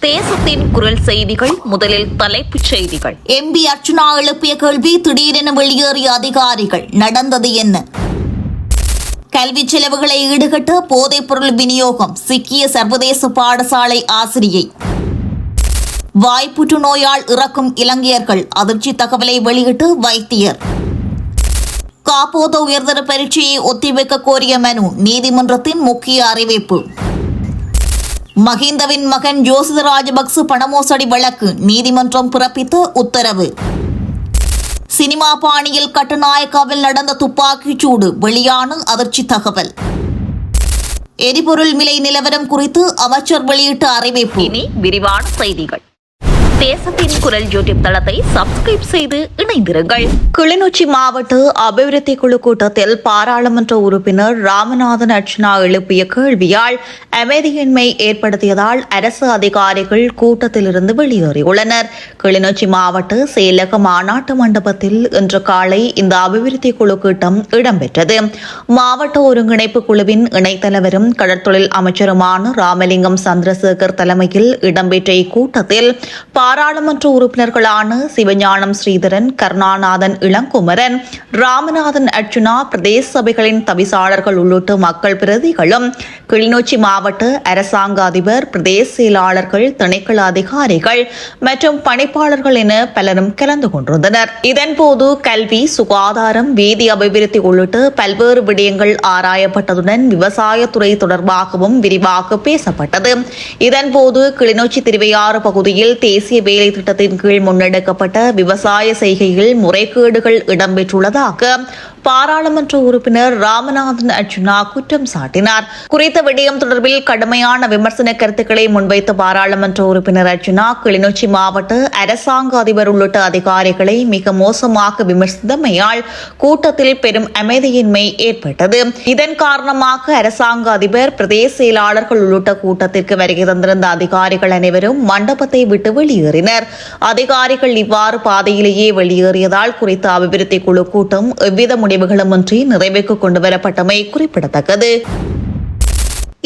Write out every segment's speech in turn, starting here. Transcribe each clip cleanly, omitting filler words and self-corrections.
தேசத்தின் குரல் செய்திகள். முதலில் தலைப்புச் செய்திகள். எம்பி அர்ச்சுனா எழுப்பிய கேள்வி, திடீரென வெளியேறிய அதிகாரிகள். நடந்தது என்ன? கல்வி செலவுகளை ஈடுகட்ட போதைப் பொருள் விநியோகம், சிக்கிய சர்வதேச பாடசாலை ஆசிரியை. வாய்ப்புற்று நோயால் இறக்கும் இலங்கையர்கள், அதிர்ச்சி தகவலை வெளியிட்டு வைத்தியர். காப்போத உயர்தர பரீட்சையை ஒத்திவைக்க கோரிய மனு, நீதிமன்றத்தின் முக்கிய அறிவிப்பு. மஹிந்தவின் மகன் ஜோசித ராஜபக்ச பணமோசடி வழக்கு, நீதிமன்றம் பிறப்பித்த உத்தரவு. சினிமா பாணியில் கட்டுநாயக்காவில் நடந்த துப்பாக்கிச் சூடு, வெளியான அதிர்ச்சி தகவல். எரிபொருள் விலை நிலவரம் குறித்து அமைச்சர் வெளியிட்ட அறிவிப்பு. இனி விரிவான செய்திகள். தேசத்தின் குரல் யூடியூப் தளத்தை சப்ஸ்கிரைப் செய்து இணைந்திருங்கள். கிளிநொச்சி மாவட்ட அபிவிருத்தி குழு கூட்டத்தில் பாராளுமன்ற உறுப்பினர் ராமநாதன் அர்ச்சுனா எழுப்பிய கேள்வியால் அமைதியின்மை ஏற்படுத்தியதால் அரசு அதிகாரிகள் கூட்டத்திலிருந்து வெளியேறியுள்ளனர். கிளிநொச்சி மாவட்ட செயலக மாநாட்டு மண்டபத்தில் இன்று காலை இந்த அபிவிருத்தி குழு கூட்டம் இடம்பெற்றது. மாவட்ட ஒருங்கிணைப்பு குழுவின் இணைத்தலைவரும் கடற்தொழில் அமைச்சருமான ராமலிங்கம் சந்திரசேகர் தலைமையில் இடம்பெற்ற இக்கூட்டத்தில் பாராளுமன்ற உறுப்பினர்களான சிவஞானம் ஸ்ரீதரன், கருணாநாதன் இளங்குமரன், ராமநாதன் அர்ச்சுனா, பிரதேச சபைகளின் தவிசாளர்கள் உள்ளிட்ட மக்கள் பிரதிகளும், கிளிநொச்சி மாவட்ட அரசாங்க அதிபர், பிரதேச செயலாளர்கள், திணைக்கள அதிகாரிகள் மற்றும் பணிப்பாளர்கள் என பலரும் கலந்து கொண்டிருந்தனர். இதன்போது கல்வி, சுகாதாரம், வீதி அபிவிருத்தி உள்ளிட்ட பல்வேறு விடயங்கள் ஆராயப்பட்டதுடன் விவசாயத்துறை தொடர்பாகவும் விரிவாக பேசப்பட்டது. இதன்போது கிளிநொச்சி திருவையாறு பகுதியில் தேசிய வேலை திட்டத்தின் கீழ் முன்னெடுக்கப்பட்ட விவசாய செய்கையில் முறைகேடுகள் இடம்பெற்றுள்ளதாக பாராளுமன்ற உறுப்பினர் ராமநாதன் அர்ச்சுனா குற்றம் சாட்டினார். குறித்த விடயம் தொடர்பில் கடுமையான விமர்சன கருத்துக்களை முன்வைத்த பாராளுமன்ற உறுப்பினர் அர்ச்சுனா கிளிநொச்சி மாவட்ட அரசாங்க அதிபர் உள்ளிட்ட அதிகாரிகளை மிக மோசமாக விமர்சித்தமையால் கூட்டத்தில் பெரும் அமைதியின்மை ஏற்பட்டது. இதன் காரணமாக அரசாங்க அதிபர், பிரதேச செயலாளர்கள் உள்ளிட்ட கூட்டத்திற்கு வருகை தந்திருந்த அதிகாரிகள் அனைவரும் மண்டபத்தை விட்டு வெளியேறினர். அதிகாரிகள் இவ்வாறு பாதையிலேயே வெளியேறியதால் குறித்த அபிவிருத்தி குழு கூட்டம் எவ்வித முடிவுகளுமின்றி நிறைவேற்கு கொண்டுவரப்பட்டமை குறிப்பிடத்தக்கது.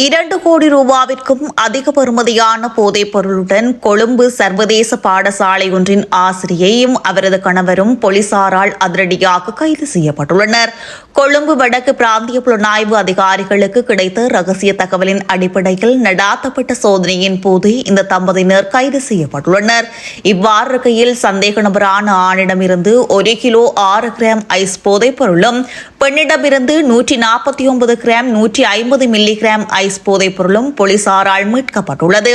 2 கோடி ரூபாவிற்கும் அதிக பெறுமதியான போதைப் பொருளுடன் கொழும்பு சர்வதேச பாடசாலை ஒன்றின் ஆசிரியையும் அவரது கணவரும் போலீசாரால் அதிரடியாக கைது செய்யப்பட்டுள்ளனர். கொழும்பு வடக்கு பிராந்திய புலனாய்வு அதிகாரிகளுக்கு கிடைத்த ரகசிய தகவலின் அடிப்படையில் நடாத்தப்பட்ட சோதனையின் போது இந்த தம்பதியினர் கைது செய்யப்பட்டுள்ளனர். இவ்வாறு இருக்கையில் சந்தேக நபரான ஆணிடமிருந்து 1 கிலோ 6 கிராம் ஐஸ் போதைப் பொருளும், பெண்ணிடமிருந்து 149 கிராம் 150 மில்லி கிராம் ஐஸ் போதைப் பொருளும் போலீசாரால் மீட்கப்பட்டுள்ளது.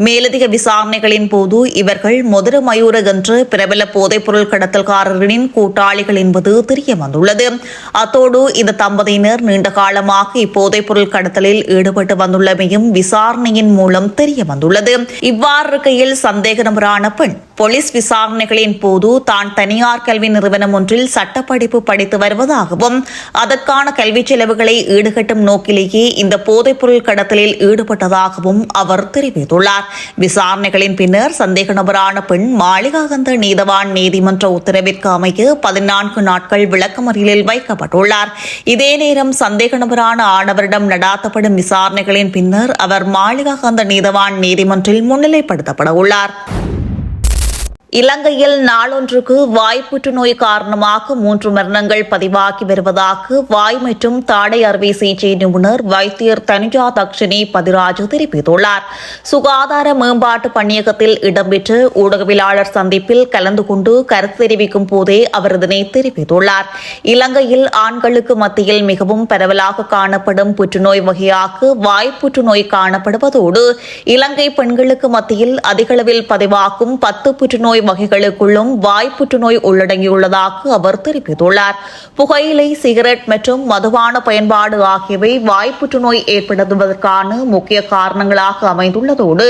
மேலதிக விசாரணைகளின் போது இவர்கள் மொதர மயூர என்ற பிரபல போதைப் பொருள் கடத்தல்காரர்களின் கூட்டாளிகள் என்பது தெரிய வந்துள்ளது. அத்தோடு இந்த தம்பதியினர் நீண்ட காலமாக இப்போதைப் பொருள் கடத்தலில் ஈடுபட்டு வந்துள்ளமையும் விசாரணையின் மூலம் தெரிய வந்துள்ளது. இவ்வாறு இருக்கையில் சந்தேக நபரான பெண் போலீஸ் விசாரணைகளின் போது தான் தனியார் கல்வி நிறுவனம் ஒன்றில் சட்டப்படிப்பு படித்து வருவதாகவும் அதற்கான கல்வி செலவுகளை ஈடுகட்டும் நோக்கிலேயே இந்த போதைப் பொருள் கடத்தலில் ஈடுபட்டதாகவும் அவர் தெரிவித்துள்ளார். விசாரணைகளின் பின்னர் சந்தேக நபரான பெண் மாளிகாகந்த நீதவான் நீதிமன்ற உத்தரவிற்கு அமைய 14 நாட்கள் விளக்கமறியலில் வைக்கப்பட்டுள்ளார். இதே நேரம் சந்தேக நபரான ஆடவரிடம் நடாத்தப்படும் விசாரணைகளின் பின்னர் அவர் மாளிகாகந்த நீதவான் நீதிமன்றில் முன்னிலைப்படுத்தப்பட உள்ளார். இலங்கையில் நாளொன்றுக்கு வாய் புற்றுநோய் காரணமாக 3 மரணங்கள் பதிவாகி வருவதாக வாய் மற்றும் தாடை அறுவை சிகிச்சை நிபுணர் வைத்தியர் தனுஜா தக்ஷினி பதிராஜ் தெரிவித்துள்ளார். சுகாதார மேம்பாட்டு பணியகத்தில் இடம்பெற்ற ஊடகவியலாளர் சந்திப்பில் கலந்து கொண்டு கருத்து தெரிவிக்கும் போதே அவர் இதனை தெரிவித்துள்ளார். இலங்கையில் ஆண்களுக்கு மத்தியில் மிகவும் பரவலாக காணப்படும் புற்றுநோய் வகையாக வாய் புற்றுநோய் காணப்படுவதோடு இலங்கை பெண்களுக்கு மத்தியில் அதிகளவில் பதிவாகும் 10 புற்றுநோய் வகைகளுக்குள்ளும் வாய் புற்றுநோய் உள்ளடங்கியுள்ளதாக அவர் தெரிவித்துள்ளார். புகையிலை, சிகரெட் மற்றும் மதுபான பயன்பாடு ஆகியவை வாய் புற்றுநோய் ஏற்படுவதற்கான முக்கிய காரணங்களாக அமைந்துள்ளதோடு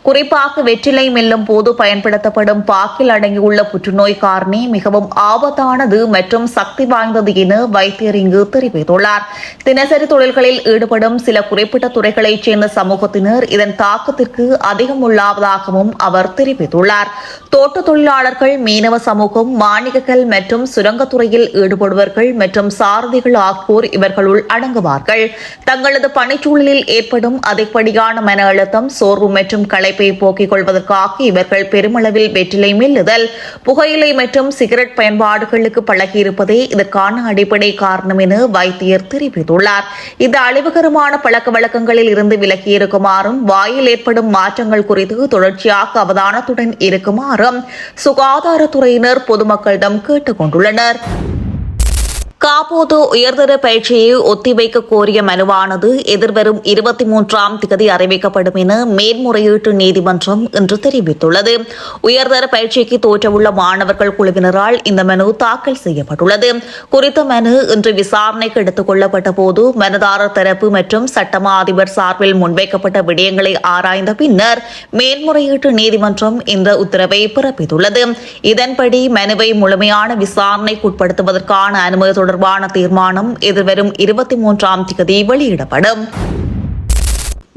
குறிப்பாக வெற்றிலை மெல்லும் போது பயன்படுத்தப்படும் பாக்கில் அடங்கியுள்ள புற்றுநோய் காரணி மிகவும் ஆபத்தானது மற்றும் சக்தி வாய்ந்தது என வைத்தியர் இங்கு தெரிவித்துள்ளார். தினசரி தொழில்களில் ஈடுபடும் சில குறிப்பிட்ட துறைகளைச் சேர்ந்த சமூகத்தினர் இதன் தாக்கத்திற்கு அதிகம் உள்ளாவதாகவும் அவர் தெரிவித்துள்ளார். தோட்ட தொழிலாளர்கள், மீனவ சமூகம், மாணிக்கக்கல் மற்றும் சுரங்கத்துறையில் ஈடுபடுபவர்கள் மற்றும் சாரதிகள் ஆகியோர் இவர்களுள் அடங்குவார்கள். தங்களது பணிச்சூழலில் ஏற்படும் அதிகப்படியான மன அழுத்தம், சோர்வு மற்றும் களைப்பை போக்கிக் கொள்வதற்காக இவர்கள் பெருமளவில் வெற்றிலை மெல்லுதல், புகையிலை மற்றும் சிகரெட் பயன்பாடுகளுக்கு பழகியிருப்பதே இதற்கான அடிப்படை காரணம் என வைத்தியர் தெரிவித்துள்ளார். இந்த அழிவுகரமான பழக்க வழக்கங்களில் இருந்து விலகியிருக்குமாறும் வாயில் ஏற்படும் மாற்றங்கள் குறித்து தொடர்ச்சியாக அவதானத்துடன் இருக்குமாறும் சுகாதாரத்துறையினர் பொதுமக்களிடம் கேட்டுக் கொண்டுள்ளனர். காப்போது உயர்தர பயிற்சியை ஒத்திவைக்க கோரிய மனுவானது எதிர்வரும் 23ஆம் திகதி அறிவிக்கப்படும் என மேல்முறையீட்டு நீதிமன்றம் இன்று தெரிவித்துள்ளது. உயர்தர பயிற்சிக்கு தோற்றவுள்ள மாணவர்கள் குழுவினரால் இந்த மனு தாக்கல் செய்யப்பட்டுள்ளது. குறித்த மனு இன்று விசாரணைக்கு எடுத்துக் கொள்ளப்பட்ட போது மனுதாரர் தரப்பு மற்றும் சட்டமா அதிபர் சார்பில் முன்வைக்கப்பட்ட விடயங்களை ஆராய்ந்த பின்னர் மேல்முறையீட்டு நீதிமன்றம் இந்த உத்தரவை பிறப்பித்துள்ளது. இதன்படி மனுவை முழுமையான விசாரணைக்குட்படுத்துவதற்கான அனுமதி தொடர்பான தீர்மானம் எதிர்வரும் 23ஆம் திகதி வெளியிடப்படும்.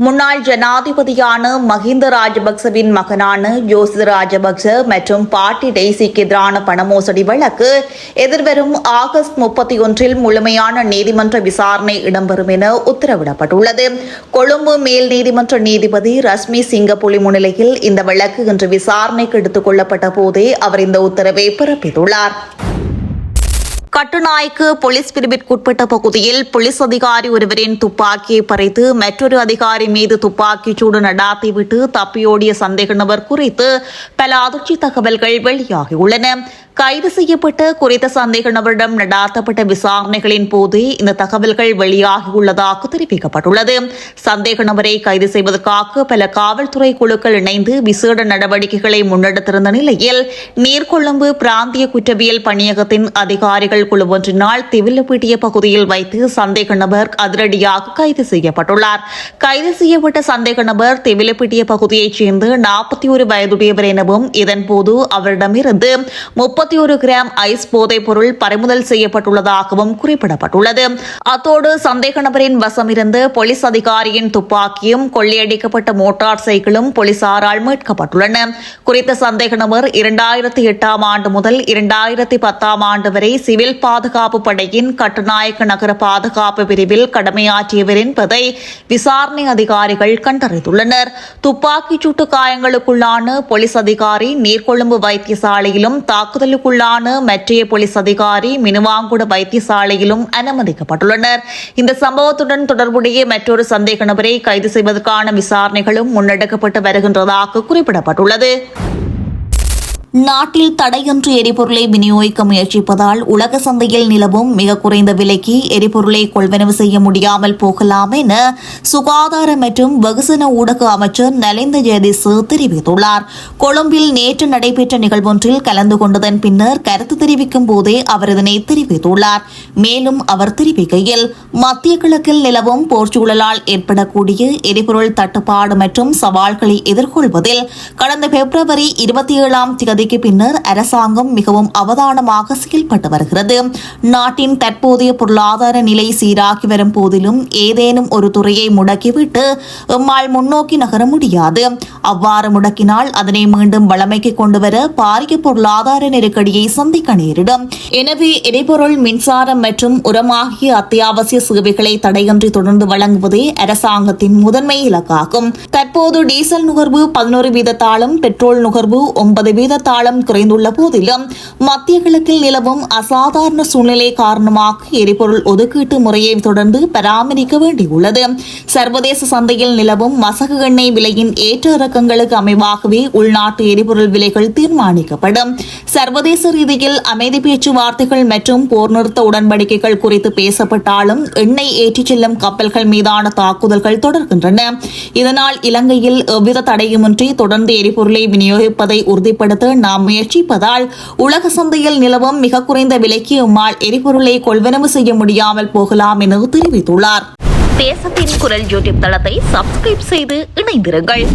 முன்னாள் ஜனாதிபதியான மஹிந்த ராஜபக்சவின் மகனான ஜோசித ராஜபக்ச மற்றும் பாட்டி டெய்சிக்கு எதிரான பண மோசடி வழக்கு எதிர்வரும் ஆகஸ்ட் 31இல் முழுமையான நீதிமன்ற விசாரணை இடம்பெறும் என உத்தரவிடப்பட்டுள்ளது. கொழும்பு மேல் நீதிமன்ற நீதிபதி ரஷ்மி சிங்கப்புலி முன்னிலையில் இந்த வழக்கு இன்று விசாரணைக்கு எடுத்துக் கொள்ளப்பட்ட போதே அவர் இந்த உத்தரவை பிறப்பித்துள்ளார். கட்டுநாய்க்கு போலீஸ் பிரிவிற்குட்பட்ட பகுதியில் போலீஸ் அதிகாரி ஒருவரின் துப்பாக்கியை பறித்து மற்றொரு அதிகாரி மீது துப்பாக்கிச் சூடு நடாத்திவிட்டு தப்பியோடிய சந்தேக நபர் குறித்து பல அதிர்ச்சி தகவல்கள் வெளியாகியுள்ளன. கைது செய்யப்பட்ட குறித்த சந்தேக நபரிடம் நடாத்தப்பட்ட விசாரணைகளின் போது இந்த தகவல்கள் வெளியாகியுள்ளதாக தெரிவிக்கப்பட்டுள்ளது. சந்தேக நபரை கைது செய்வதற்காக பல காவல்துறை குழுக்கள் இணைந்து விசேட நடவடிக்கைகளை முன்னெடுத்திருந்த நிலையில் நீர்கொழும்பு பிராந்திய குற்றவியல் பணியகத்தின் அதிகாரிகள் குழு ஒன்றினால் திவிலப்பிட்டிய பகுதியில் வைத்து சந்தேக நபர் அதிரடியாக கைது செய்யப்பட்டுள்ளார். கைது செய்யப்பட்ட சந்தேக நபர் திவிலப்பிட்டிய பகுதியைச் சேர்ந்த 41 வயதுடையவர் எனவும் இதன்போது அவரிடமிருந்து 31 கிராம் ஐஸ் போதைப் பொருள் பறிமுதல் செய்யப்பட்டுள்ளதாகவும் குறிப்பிடப்பட்டுள்ளது. அத்தோடு சந்தேக நபரின் வசமிருந்து போலீஸ் அதிகாரியின் துப்பாக்கியும் கொள்ளையடிக்கப்பட்ட மோட்டார் சைக்கிளும் போலீசாரால் மீட்கப்பட்டுள்ளன. குறித்த சந்தேக நபர் 2008ஆம் ஆண்டு முதல் 2010ஆம் ஆண்டு வரை சிவில் பாதுகாப்பு படையின் கட்டுநாயக்க நகர பாதுகாப்பு பிரிவில் கடமையாற்றியவர் என்பதை விசாரணை அதிகாரிகள் கண்டறிந்துள்ளனர். துப்பாக்கிச் சூட்டு காயங்களுக்குள்ளான போலீஸ் அதிகாரி நீர்கொழும்பு வைத்தியசாலையிலும் தாக்குதலுக்குள்ளான மற்றைய போலீஸ் அதிகாரி மினுவாங்குட வைத்தியசாலையிலும் அனுமதிக்கப்பட்டுள்ளனர். இந்த சம்பவத்துடன் தொடர்புடைய மற்றொரு சந்தேக நபரை கைது செய்வதற்கான விசாரணைகளும் முன்னெடுக்கப்பட்டு வருகின்றதாக குறிப்பிடப்பட்டுள்ளது. நாட்டில் தடையின்றி எரிபொருளை விநியோகிக்க முயற்சிப்பதால் உலக சந்தையில் நிலவும் மிக குறைந்த விலைக்கு எரிபொருளை கொள்வனவு செய்ய முடியாமல் போகலாம் என சுகாதார மற்றும் வெகுஜன ஊடக அமைச்சர் நலிந்த ஜெயதிச தெரிவித்துள்ளார். கொழும்பில் நேற்று நடைபெற்ற நிகழ்வொன்றில் கலந்து கொண்டதன் பின்னர் கருத்து தெரிவிக்கும் போதே அவர் இதனை தெரிவித்துள்ளார். மேலும் அவர் தெரிவிக்கையில், மத்திய கிழக்கில் நிலவும் போர்ச்சூழலால் ஏற்படக்கூடிய எரிபொருள் தட்டுப்பாடு மற்றும் சவால்களை எதிர்கொள்வதில் கடந்த பிப்ரவரி 27ஆம் தேதி பின்னர் அரசாங்கம் மிகவும் அவதானமாக செயல்பட்டு வருகிறது. நாட்டின் தற்போதைய பொருளாதார நிலை சீராகி வரும் போதிலும் ஏதேனும் ஒரு துறையை முடக்கிவிட்டு எம்மால் முன்னோக்கி நகர முடியாது. அவ்வாறு முடக்கினால் அதனை மீண்டும் வளமைக்கு கொண்டுவர பாரிய பொருளாதார நெருக்கடியை சந்திக்க நேரிடும். எனவே எரிபொருள், மின்சாரம் மற்றும் உரமாகிய அத்தியாவசிய சேவைகளை தடையின்றி தொடர்ந்து வழங்குவதே அரசாங்கத்தின் முதன்மை இலக்காகும். தற்போது டீசல் நுகர்வு 11 வீதத்தாலும் பெட்ரோல் நுகர்வு 9 வீதத்தாலும் குறைந்துள்ள போதிலும் மத்திய கிழக்கில் நிலவும் அசாதாரண சூழ்நிலை காரணமாக எரிபொருள் ஒதுக்கீட்டு முறையை தொடர்ந்து பராமரிக்க வேண்டியுள்ளது. சர்வதேச சந்தையில் நிலவும் மசகு எண்ணெய் விலையின் ஏற்ற இறக்கங்களுக்கு அமைவாகவே உள்நாட்டு எரிபொருள் விலைகள் தீர்மானிக்கப்படும். சர்வதேச ரீதியில் அமைதி பேச்சுவார்த்தைகள் மற்றும் போர் நிறுத்த உடன்படிக்கைகள் குறித்து பேசப்பட்டாலும் எண்ணெய் ஏற்றிச் செல்லும் கப்பல்கள் மீதான தாக்குதல்கள் தொடர்கின்றன. இதனால் இலங்கையில் எவ்வித தடையுமின்றி தொடர்ந்து எரிபொருளை விநியோகிப்பதை உறுதிப்படுத்த நாம் முயற்சிப்பதால் உலக சந்தையில் நிலவும் மிக குறைந்த விலைக்கு எம்மால் எரிபொருளை கொள்வனவு செய்ய முடியாமல் போகலாம் என தெரிவித்துள்ளார். தேசத்தின் குரல் யூடியூப் தளத்தை சப்ஸ்கிரைப் செய்து இணைந்திருங்கள்.